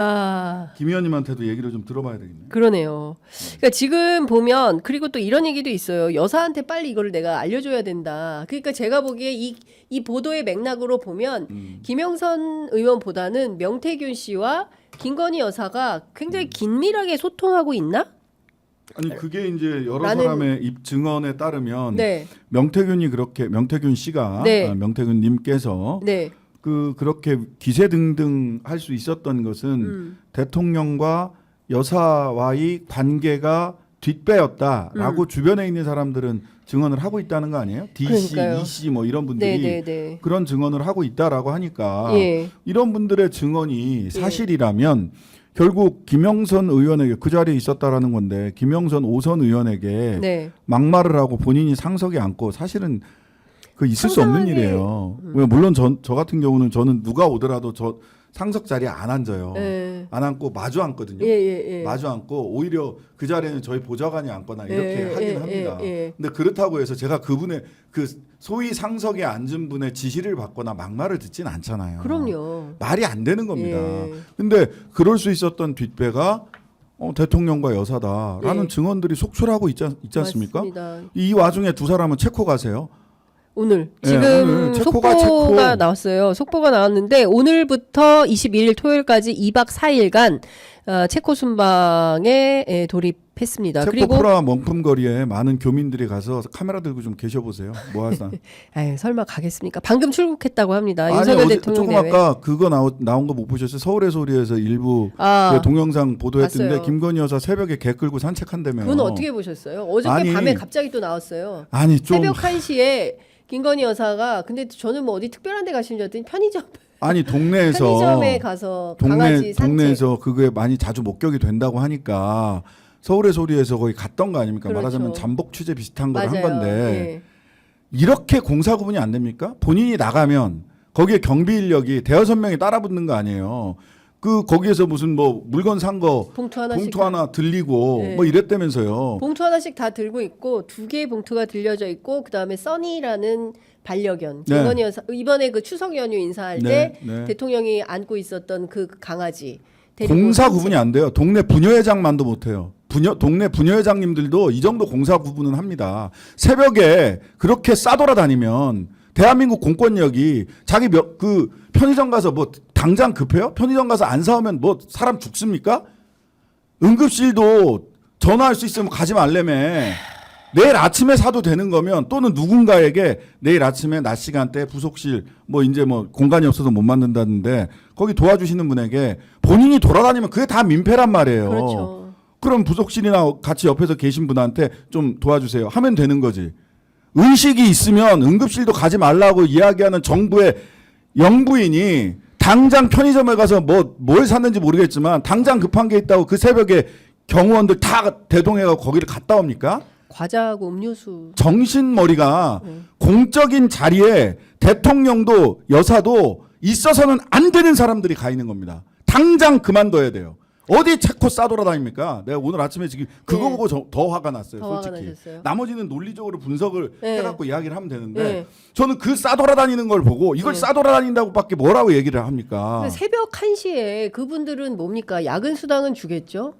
아, 김 의원님한테도 얘기를 좀 들어봐야 되겠네요. 그러네요. 그러니까 지금 보면 그리고 또 이런 얘기도 있어요. 여사한테 빨리 이거를 내가 알려줘야 된다. 그러니까 제가 보기에 이 보도의 맥락으로 보면 김영선 의원보다는 명태균 씨와 김건희 여사가 굉장히 긴밀하게 소통하고 있나? 아니 그게 이제 여러 라는- 사람의 입 증언에 따르면 네, 명태균 씨가 네. 명태균 님께서 네, 그렇게 기세등등 할 수 있었던 것은 대통령과 여사와의 관계가 뒷배였다라고 주변에 있는 사람들은 증언을 하고 있다는 거 아니에요? DC, 그러니까요. EC 뭐 이런 네, 분들이 네, 네. 그런 증언을 하고 있다라고 하니까 예, 이런 분들의 증언이 사실이라면 결국 김영선 의원에게 그 자리에 있었다라는 건데 김영선 5선 의원에게 네. 막말을 하고 본인이 상석에 앉고 사실은 그 있을 수 없는 상상하게- 일이에요. 물론 저 같은 경우는 저는 누가 오더라도 저 상석 자리에 안 앉아요. 예. 안 앉고 마주 앉거든요. 예, 예, 예. 마주 앉고 오히려 그 자리에는 저희 보좌관이 앉거나 이렇게 예, 하긴 예, 합니다. 예, 예. 근데 그렇다고 해서 제가 그분의 그 소위 상석에 앉은 분의 지시를 받거나 막말을 듣진 않잖아요. 그럼요. 말이 안 되는 겁니다. 예. 근데 그럴 수 있었던 뒷배가 대통령과 여사다라는 예. 증언들이 속출하고 있지 않습니까? 맞습니다. 이 와중에 두 사람은 체코 가세요. 오늘 네, 지금 오늘 속보가 체코. 나왔어요. 속보가 나왔는데 오늘부터 21일 토요일까지 2박 4일간 체코 순방에 돌입했습니다. 체코 그리고 프라 명품거리에 많은 교민들이 가서 카메라 들고 좀 계셔보세요. 뭐 하나? 아유, 설마 가겠습니까? 방금 출국했다고 합니다. 아니 윤석열 어제 대통령 조금 내외. 아까 그거 나온 거 못 보셨어요? 서울의 소리에서 일부 아, 그 동영상 보도했던데 봤어요. 김건희 여사 새벽에 개 끌고 산책한다며요. 그건 어떻게 보셨어요? 어저께 아니, 밤에 갑자기 또 나왔어요. 아니 좀 새벽 1시에 김건희 여사가 근데 저는 뭐 어디 특별한 데 가신 줄 알았더니 아니 동네에서 편의점에 가서 강아지 산책. 동네에서 그게 많이 자주 목격이 된다고 하니까 서울의 소리에서 거기 갔던 거 아닙니까? 그렇죠. 말하자면 잠복 취재 비슷한 걸 한 맞아요. 건데 예. 이렇게 공사 구분이 안 됩니까? 본인이 나가면 거기에 경비 인력이 대여섯 명이 따라붙는 거 아니에요. 그 거기에서 무슨 뭐 물건 산 거 봉투 하나씩 봉투 하나 들리고 네. 뭐 이랬다면서요. 봉투 하나씩 다 들고 있고 2개의 봉투가 들려져 있고 그다음에 써니라는 반려견 네. 김건희 여사 이번에 그 추석 연휴 인사할 때 네, 네. 대통령이 안고 있었던 그 강아지 데리고 공사 산책. 구분이 안 돼요. 동네 부녀회장만도 못해요. 동네 부녀회장님들도 이 정도 공사 구분은 합니다. 새벽에 그렇게 싸돌아다니면 대한민국 공권력이 자기 그 편의점 가서 뭐 당장 급해요? 편의점 가서 안 사오면 뭐 사람 죽습니까? 응급실도 전화할 수 있으면 가지 말래며. 내일 아침에 사도 되는 거면 또는 누군가에게 내일 아침에 낮 시간대 부속실 뭐 이제 뭐 공간이 없어서 못 만든다는데 거기 도와주시는 분에게 본인이 돌아다니면 그게 다 민폐란 말이에요. 그렇죠. 그럼 부속실이나 같이 옆에서 계신 분한테 좀 도와주세요 하면 되는 거지. 의식이 있으면 응급실도 가지 말라고 이야기하는 정부의 영부인이 당장 편의점에 가서 뭘 샀는지 모르겠지만 당장 급한 게 있다고 그 새벽에 경호원들 다 대동해가고 거기를 갔다 옵니까? 과자하고 음료수 정신머리가 공적인 자리에 대통령도 여사도 있어서는 안 되는 사람들이 가 있는 겁니다. 당장 그만둬야 돼요. 어디 체코 싸돌아다닙니까? 내가 오늘 아침에 지금 그거 네. 보고 더 화가 났어요. 더 화가 솔직히. 나셨어요? 나머지는 논리적으로 분석을 네. 해갖고 이야기를 하면 되는데 네. 저는 그 싸돌아다니는 걸 보고 이걸 싸돌아다닌다고밖에 뭐라고 얘기를 합니까? 근데 새벽 1시에 그분들은 뭡니까? 야근 수당은 주겠죠?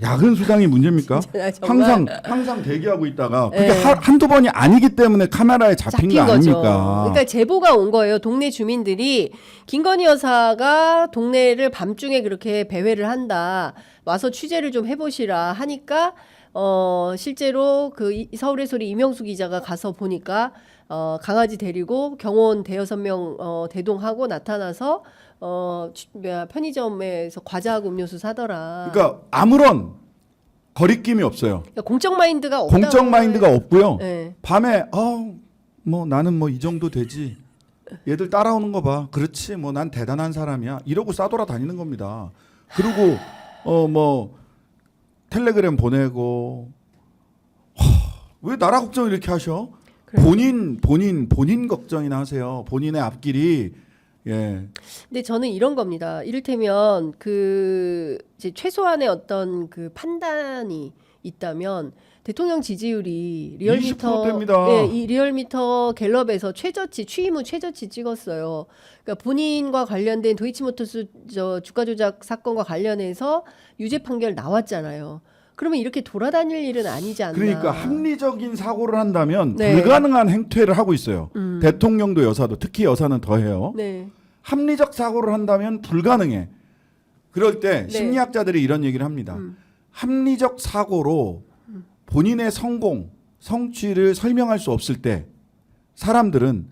야근 수당이 문제입니까? 진짜 정말. 항상 대기하고 있다가 그게 네. 한두 번이 아니기 때문에 카메라에 잡힌 거 거죠. 아닙니까? 그러니까 제보가 온 거예요. 동네 주민들이 김건희 여사가 동네를 밤중에 그렇게 배회를 한다. 와서 취재를 좀 해보시라 하니까 실제로 그 서울의 소리 이명수 기자가 가서 보니까 강아지 데리고 경호원 대여섯 명 대동하고 나타나서 편의점에서 과자하고 음료수 사더라. 그러니까 아무런 거리낌이 없어요. 그러니까 공적 마인드가 없다. 공적 마인드가 없고요. 네. 밤에 뭐 나는 뭐 이 정도 되지. 얘들 따라오는 거 봐. 그렇지. 뭐 난 대단한 사람이야. 이러고 싸돌아 다니는 겁니다. 그리고 뭐 텔레그램 보내고 왜 나라 걱정을 이렇게 하셔? 그래요. 본인 걱정이나 하세요. 본인의 앞길이 예. 근데 저는 이런 겁니다. 이를테면 그 이제 최소한의 어떤 그 판단이 있다면 대통령 지지율이 리얼미터 20%대입니다. 예, 이 리얼미터 갤럽에서 최저치 취임 후 최저치 찍었어요. 그러니까 본인과 관련된 도이치모터스 주가 조작 사건과 관련해서 유죄 판결 나왔잖아요. 그러면 이렇게 돌아다닐 일은 아니지 않나. 그러니까 합리적인 사고를 한다면 네. 불가능한 행태를 하고 있어요. 대통령도 여사도 특히 여사는 더해요. 네. 합리적 사고를 한다면 불가능해. 그럴 때 네. 심리학자들이 이런 얘기를 합니다. 합리적 사고로 본인의 성공, 성취를 설명할 수 없을 때 사람들은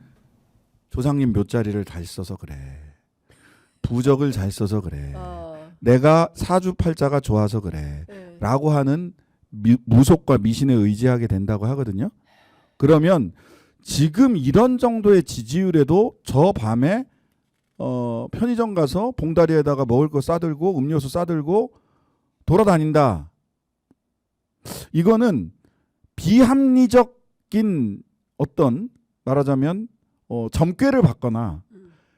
조상님 묘자리를 잘 써서 그래. 부적을 잘 써서 그래. 내가 사주팔자가 좋아서 그래. 네. 라고 하는 무속과 미신에 의지하게 된다고 하거든요. 그러면 지금 이런 정도의 지지율에도 저 밤에 편의점 가서 봉다리에다가 먹을 거 싸들고 음료수 싸들고 돌아다닌다. 이거는 비합리적인 어떤 말하자면 점괘를 받거나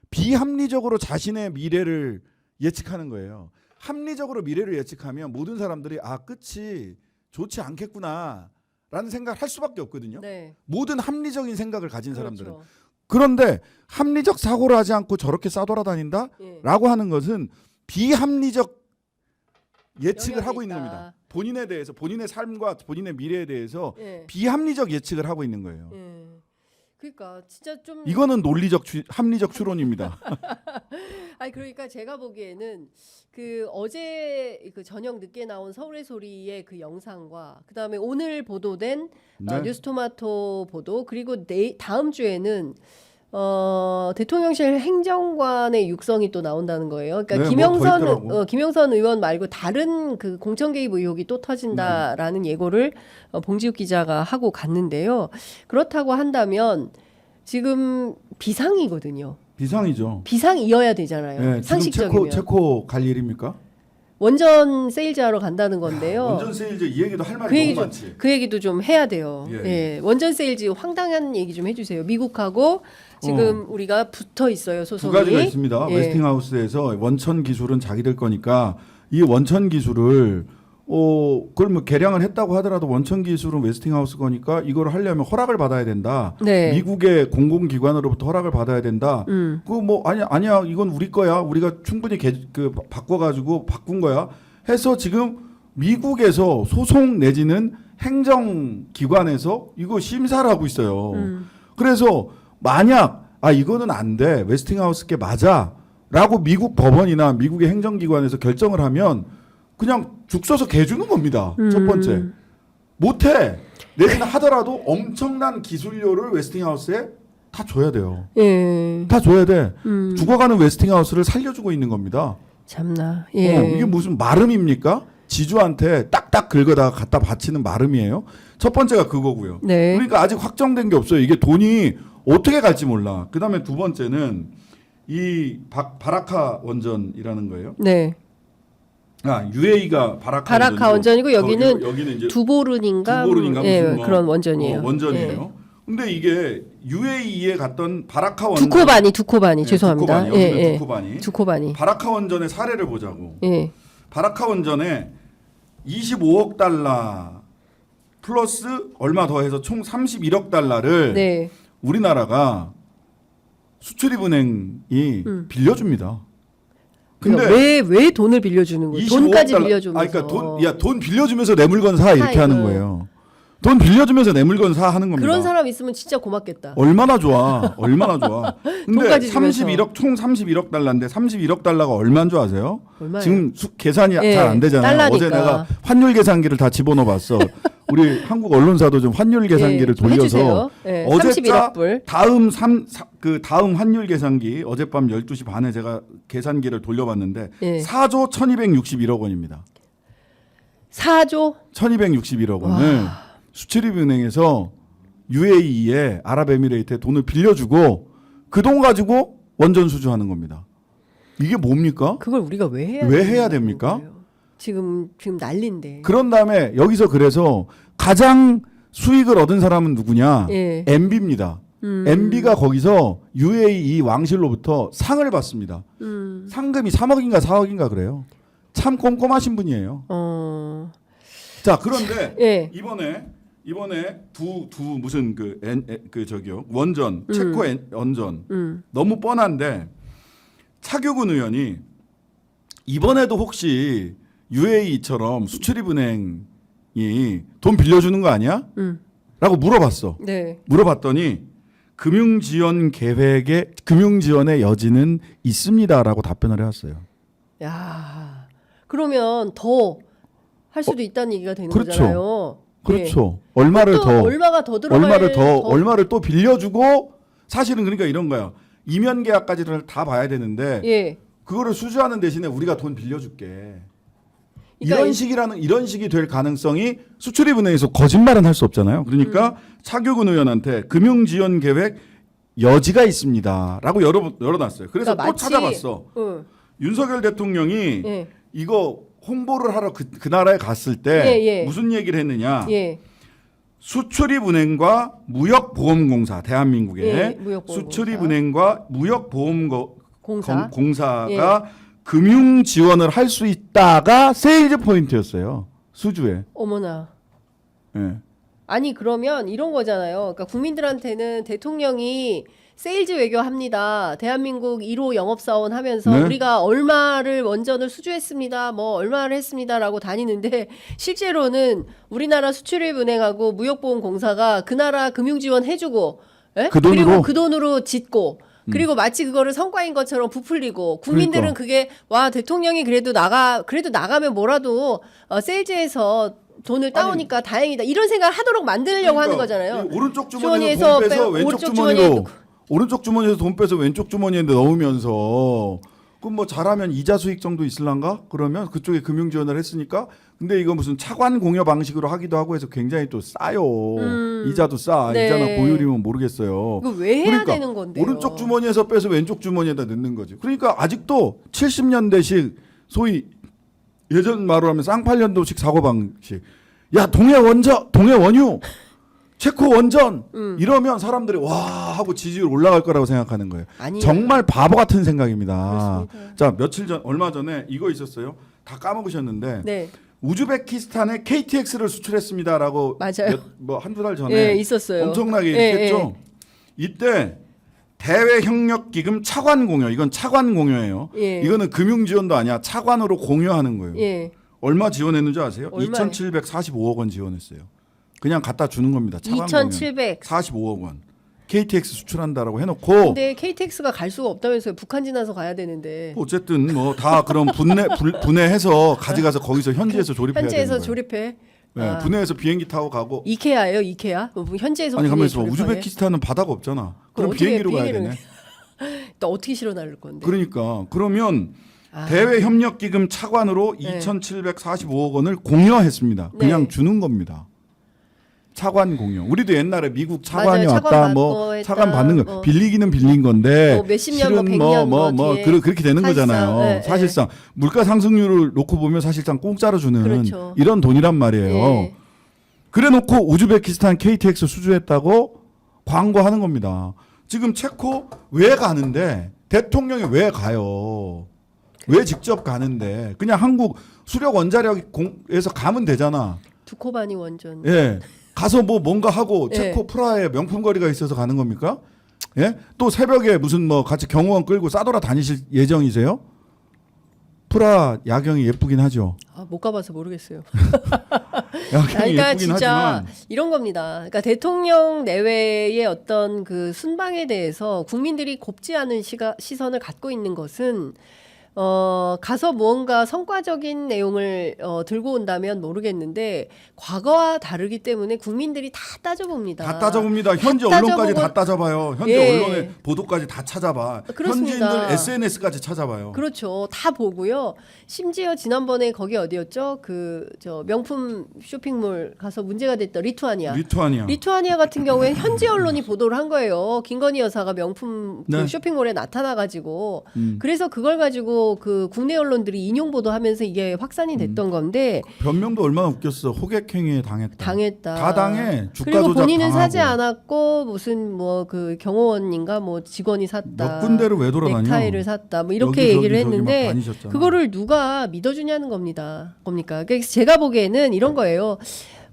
비합리적으로 자신의 미래를 예측하는 거예요. 합리적으로 미래를 예측하면 모든 사람들이 끝이 좋지 않겠구나 라는 생각을 할 수밖에 없거든요. 네. 모든 합리적인 생각을 가진 사람들은. 그렇죠. 그런데 합리적 사고를 하지 않고 저렇게 싸돌아다닌다? 예. 라고 하는 것은 비합리적 예측을 영향이 하고 있는 있다. 겁니다. 본인에 대해서, 본인의 삶과 본인의 미래에 대해서 예. 비합리적 예측을 하고 있는 거예요. 예. 그러니까 진짜 좀 이거는 논리적 합리적 추론입니다. 아니 그러니까 제가 보기에는 그 어제 그 저녁 늦게 나온 서울의 소리의 그 영상과 그다음에 오늘 보도된 네. 뉴스토마토 보도 그리고 다음 주에는 대통령실 행정관의 육성이 또 나온다는 거예요. 그러니까 네, 뭐더 있더라고. 김영선 의원 말고 다른 그 공천 개입 의혹이 또 터진다라는 예고를 봉지욱 기자가 하고 갔는데요. 그렇다고 한다면 지금 비상이거든요. 비상이죠. 비상이어야 되잖아요. 네, 지금 상식적이면. 체코 갈 일입니까? 원전 세일즈하러 간다는 건데요. 원전 세일즈 이 얘기도 할 말이 그 얘기 너무 좀, 많지. 그 얘기도 좀 해야 돼요. 예. 예. 원전 세일즈 황당한 얘기 좀 해주세요. 미국하고 지금 우리가 붙어 있어요. 두 소송이. 가지가 있습니다. 예. 웨스팅하우스에서 원천 기술은 자기들 거니까 이 원천 기술을 그걸 뭐 개량을 했다고 하더라도 원천 기술은 웨스팅하우스 거니까 이걸 하려면 허락을 받아야 된다. 네. 미국의 공공기관으로부터 허락을 받아야 된다. 그거 뭐 아니야 이건 우리 거야. 우리가 충분히 바꿔가지고 바꾼 거야. 해서 지금 미국에서 소송 내지는 행정기관에서 이거 심사를 하고 있어요. 그래서 만약 이거는 안 돼. 웨스팅하우스께 맞아라고 미국 법원이나 미국의 행정기관에서 결정을 하면 그냥 죽 써서 개 주는 겁니다. 첫 번째. 못해. 내지는 하더라도 엄청난 기술료를 웨스팅하우스에 다 줘야 돼요. 예. 다 줘야 돼. 죽어가는 웨스팅하우스를 살려주고 있는 겁니다. 참나. 예. 이게 무슨 마름입니까? 지주한테 딱딱 긁어다가 갖다 바치는 마름이에요. 첫 번째가 그거고요. 네. 그러니까 아직 확정된 게 없어요. 이게 돈이 어떻게 갈지 몰라. 그다음에 두 번째는 이 바라카 원전이라는 거예요. 네. UAE가 바라카 원전이고 여기는 이제 두보른인가 무슨 뭐 그런 원전이에요. 원전이에요. 근데 이게 UAE에 갔던 바라카 예. 원전 두코바니 죄송합니다. 두코바니, 여기는 예. 두코바니. 두코바니. 바라카 원전의 사례를 보자고. 예. 바라카 원전에 25억 달러 플러스 얼마 더해서 총 31억 달러를 네. 우리나라가 수출입은행이 빌려줍니다. 근데 왜 돈을 빌려주는 거예요? 25억 돈까지 달러. 빌려주면서. 그러니까 돈 빌려주면서 내 물건 사 이렇게 아이고. 하는 거예요. 돈 빌려주면서 내 물건 사 하는 겁니다. 그런 사람 있으면 진짜 고맙겠다. 얼마나 좋아. 얼마나 좋아. 근데 돈까지 주면서. 총 31억 달러인데 31억 달러가 얼마인 줄 아세요? 얼마예요? 지금 계산이 예, 잘 안 되잖아요. 달러니까. 어제 내가 환율 계산기를 다 집어넣어 봤어. 우리 한국 언론사도 좀 환율 계산기를 좀 돌려서 해주세요. 예, 어제자 31억 불. 다음 환율 계산기 어젯밤 12시 반에 제가 계산기를 돌려봤는데 예. 4조 1261억 원입니다. 4조 1261억 원을 수출입은행에서 UAE에 아랍에미레이트에 돈을 빌려주고 그 돈 가지고 원전 수주하는 겁니다. 이게 뭡니까? 그걸 우리가 왜 해야 됩니까? 거예요? 지금 난리인데. 그런 다음에 여기서 그래서 가장 수익을 얻은 사람은 누구냐? 예. MB입니다. MB가 거기서 UAE 왕실로부터 상을 받습니다. 상금이 3억인가 4억인가 그래요. 참 꼼꼼하신 분이에요. 자, 그런데 예. 이번에 이번에 두 무슨 그 저기요 원전 체코 원전 너무 뻔한데 차규근 의원이 이번에도 혹시 UAE처럼 수출입은행이 돈 빌려주는 거 아니야? 라고 물어봤어. 네. 물어봤더니 금융지원의 여지는 있습니다라고 답변을 해왔어요. 야, 그러면 더 할 수도 있다는 얘기가 되는 그렇죠. 거잖아요. 그렇죠. 예. 얼마를 또 더 얼마가 더 들어갈 얼마를 또 빌려주고 사실은 그러니까 이런 거야. 이면 계약까지를 다 봐야 되는데 예. 그거를 수주하는 대신에 우리가 돈 빌려줄게. 그러니까 이런 식이 될 가능성이 수출입은행에서 거짓말은 할 수 없잖아요. 그러니까 차규근 의원한테 금융지원 계획 여지가 있습니다라고 열어놨어요. 그래서 그러니까 또 마치, 찾아봤어. 윤석열 대통령이 예. 이거 홍보를 하러 그 나라에 갔을 때 예, 예. 무슨 얘기를 했느냐? 예. 수출입은행과 무역보험공사 대한민국의 예, 무역보험공사. 수출입은행과 무역보험공사가 공사. 금융 지원을 할 수 있다가 세일즈 포인트였어요. 수주에. 어머나. 예. 아니 그러면 이런 거잖아요. 그러니까 국민들한테는 대통령이 세일즈 외교합니다. 대한민국 1호 영업사원 하면서 네. 우리가 얼마를 원전을 수주했습니다. 뭐 얼마를 했습니다라고 다니는데 실제로는 우리나라 수출입은행하고 무역보험공사가 그 나라 금융지원 해주고 예? 그 돈으로? 그리고 그 돈으로 짓고 그리고 마치 그거를 성과인 것처럼 부풀리고 국민들은 그러니까. 그게 와 대통령이 그래도 나가면 뭐라도 세일즈에서 돈을 따오니까 다행이다 이런 생각을 하도록 만들려고 하는 거잖아요. 이 오른쪽 주머니에서 주머니에서 돈 빼서 왼쪽 오른쪽 주머니에 주머니로 오른쪽 주머니에서 돈 빼서 왼쪽 주머니에 넣으면서 그럼 뭐 잘하면 이자 수익 정도 있을란가? 그러면 그쪽에 금융 지원을 했으니까 근데 이거 무슨 차관 공여 방식으로 하기도 하고 해서 굉장히 또 싸요. 이자도 싸. 네. 이자나 보유리면 모르겠어요. 이거 왜 해야 그러니까 되는 건데요? 오른쪽 주머니에서 빼서 왼쪽 주머니에다 넣는 거지. 그러니까 아직도 70년대식 소위 예전 말로 하면 쌍팔년도식 사고 방식. 야 동해 원유, 체코 원전 이러면 사람들이 와 하고 지지율 올라갈 거라고 생각하는 거예요. 아니에요. 정말 바보 같은 생각입니다. 그렇습니다. 자 얼마 전에 이거 있었어요. 다 까먹으셨는데 네. 우즈베키스탄에 KTX를 수출했습니다라고 맞아요. 한두 달 전에 예, 있었어요. 엄청나게 예, 했죠. 이때 대외 협력 기금 차관 공여 이건 차관 공여예요. 예. 이거는 금융 지원도 아니야. 차관으로 공여하는 거예요. 예. 얼마 지원했는지 아세요? 얼마예요? 2,745억 원 지원했어요. 그냥 갖다 주는 겁니다. 차관 2,700. 45억 원. KTX 수출한다라고 해놓고 근데 KTX가 갈 수가 없다면서요. 북한 지나서 가야 되는데. 어쨌든 뭐 다 그럼 분해해서 가져가서 거기서 현지에서 조립해야 현지에서 되는 거예요. 조립해. 네, 아. 분해해서 비행기 타고 가고. 이케아예요, 이케아? 뭐 현지에서 아니 가만히 분해 있어. 조립하게? 우즈베키스탄은 바다가 없잖아. 그럼 어떻게 비행기로 가야 비행기를- 되네. 또 어떻게 실어 나를 건데? 그러니까 그러면 아. 대외 협력 기금 차관으로 네. 2,745억 원을 공여했습니다. 그냥 네. 주는 겁니다. 차관 공여. 우리도 옛날에 미국 차관이 맞아요. 왔다, 차관 뭐 받고 했다. 차관 받는 거, 빌리기는 빌린 건데 뭐 몇십 년, 뭐 실은 100년 뭐 뒤에 그렇게 되는 사실상, 거잖아요. 네, 사실상 물가 상승률을 놓고 보면 사실상 공짜로 주는 그렇죠. 이런 돈이란 말이에요. 예. 그래놓고 우즈베키스탄 KTX 수주했다고 광고하는 겁니다. 지금 체코 왜 가는데 대통령이 왜 가요? 왜 직접 가는데 그냥 한국 수력 원자력에서 가면 되잖아. 두코바니 원전. 예. 가서 뭐 뭔가 하고 예. 체코 프라하에 명품 거리가 있어서 가는 겁니까? 예? 또 새벽에 무슨 뭐 같이 경호원 끌고 싸돌아 다니실 예정이세요? 프라 야경이 예쁘긴 하죠. 아, 못 가봐서 모르겠어요. 야경이 그러니까 예쁘긴 진짜 하지만 이런 겁니다. 그러니까 대통령 내외의 어떤 그 순방에 대해서 국민들이 곱지 않은 시선을 갖고 있는 것은 가서 무언가 성과적인 내용을 들고 온다면 모르겠는데 과거와 다르기 때문에 국민들이 다 따져봅니다. 다 따져봅니다. 현지 다 언론까지 따져보고- 다 따져봐요. 현지 예. 언론의 보도까지 다 찾아봐. 그렇습니다. 현지인들 SNS까지 찾아봐요. 그렇죠. 다 보고요. 심지어 지난번에 거기 어디였죠? 그 저 명품 쇼핑몰 가서 문제가 됐던 리투아니아. 리투아니아 같은 경우에 현지 언론이 보도를 한 거예요. 김건희 여사가 명품 그 네. 쇼핑몰에 나타나가지고 그래서 그걸 가지고 그 국내 언론들이 인용 보도하면서 이게 확산이 됐던 건데 변명도 얼마나 웃겼어. 호객행위에 당했다. 당했다. 다 당해. 주가 그리고 조작 본인은 당하고. 사지 않았고 무슨 뭐 그 경호원인가 뭐 직원이 샀다. 몇 군데를 왜 돌아다녀? 넥타이를 샀다. 뭐 이렇게 여기저기 얘기를 저기 막 했는데 다니셨잖아. 그거를 누가 믿어주냐는 겁니다. 그러니까 제가 보기에는 이런 거예요.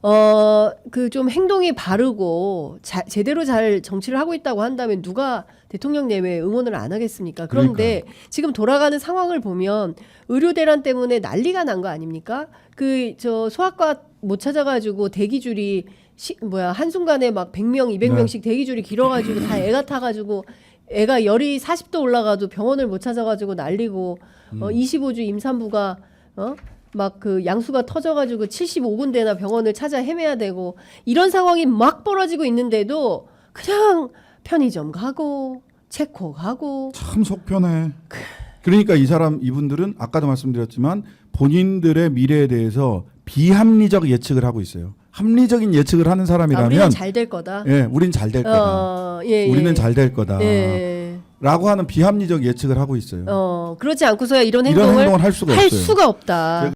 그 좀 행동이 바르고 제대로 잘 정치를 하고 있다고 한다면 누가 대통령 내외 응원을 안 하겠습니까? 그런데 지금 돌아가는 상황을 보면 의료 대란 때문에 난리가 난 거 아닙니까? 그 저 소아과 못 찾아가지고 대기줄이 한순간에 막 100명, 200명씩 대기줄이 길어가지고 다 애가 타가지고 애가 열이 40도 올라가도 병원을 못 찾아가지고 난리고 25주 임산부가 막 그 양수가 터져가지고 75군데나 병원을 찾아 헤매야 되고 이런 상황이 막 벌어지고 있는데도 그냥 편의점 가고 체코 가고 참 속편해. 그러니까 이분들은 아까도 말씀드렸지만 본인들의 미래에 대해서 비합리적 예측을 하고 있어요. 합리적인 예측을 하는 사람이라면 우리는 잘 될 거다. 예, 우린 잘 될 거다. 우리는 잘 될 거다. 라고 하는 비합리적 예측을 하고 있어요. 그렇지 않고서야 이런 이런 행동을 행동을 할 수가 없어요. 없다.